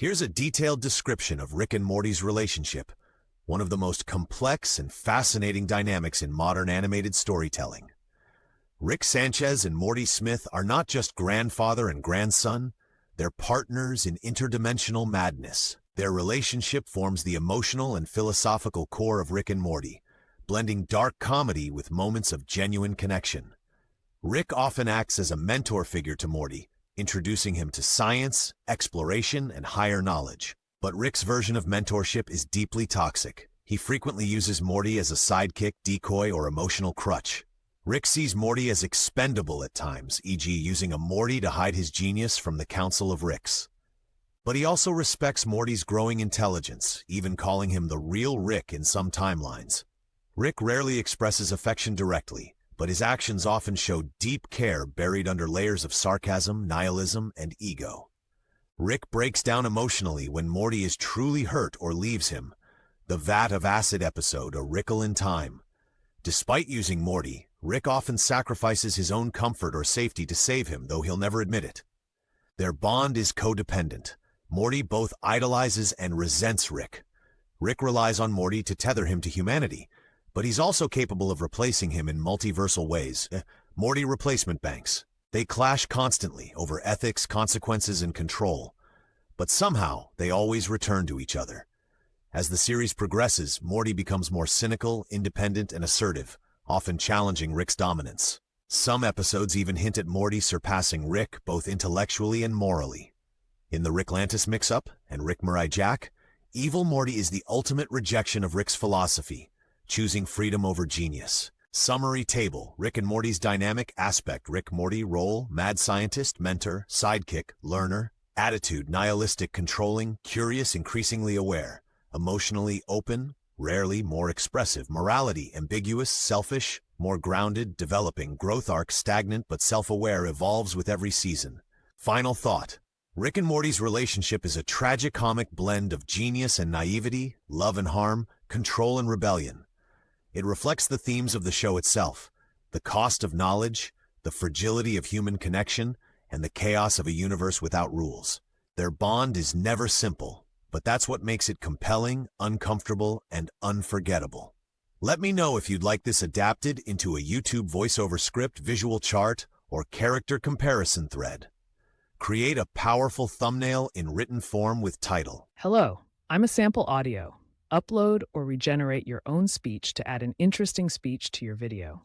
Here's a detailed description of Rick and Morty's relationship, one of the most complex and fascinating dynamics in modern animated storytelling. Rick Sanchez and Morty Smith are not just grandfather and grandson, they're partners in interdimensional madness. Their relationship forms the emotional and philosophical core of Rick and Morty, blending dark comedy with moments of genuine connection. Rick often acts as a mentor figure to Morty, introducing him to science, exploration, and higher knowledge. But Rick's version of mentorship is deeply toxic. He frequently uses Morty as a sidekick, decoy, or emotional crutch. Rick sees Morty as expendable at times, e.g. using a Morty to hide his genius from the Council of Ricks. But he also respects Morty's growing intelligence, even calling him the real Rick in some timelines. Rick rarely expresses affection directly, but his actions often show deep care buried under layers of sarcasm, nihilism, and ego. Rick breaks down emotionally when Morty is truly hurt or leaves him. The Vat of Acid episode, A Rickle in Time. Despite using Morty, Rick often sacrifices his own comfort or safety to save him, though he'll never admit it. Their bond is codependent. Morty both idolizes and resents Rick. Rick relies on Morty to tether him to humanity, but he's also capable of replacing him in multiversal ways. Morty replacement banks. They clash constantly over ethics, consequences, and control. But somehow, they always return to each other. As the series progresses, Morty becomes more cynical, independent, and assertive, often challenging Rick's dominance. Some episodes even hint at Morty surpassing Rick both intellectually and morally. In the Ricklantis mix-up and Rick Mirai Jack, evil Morty is the ultimate rejection of Rick's philosophy, choosing freedom over genius. Summary table: Rick and Morty's dynamic aspect: Rick Morty role: mad scientist, mentor, sidekick, learner. Attitude: nihilistic, controlling, curious, increasingly aware. Emotionally open, rarely more expressive. Morality: ambiguous, selfish, more grounded, developing. Growth arc: stagnant but self-aware, evolves with every season. Final thought: Rick and Morty's relationship is a tragicomic blend of genius and naivety, love and harm, control and rebellion. It reflects the themes of the show itself: the cost of knowledge, the fragility of human connection, and the chaos of a universe without rules. Their bond is never simple, but that's what makes it compelling, uncomfortable, and unforgettable. Let me know if you'd like this adapted into a YouTube voiceover script, visual chart, or character comparison thread. Create a powerful thumbnail in written form with title. Hello, I'm a sample audio. Upload or regenerate your own speech to add an interesting speech to your video.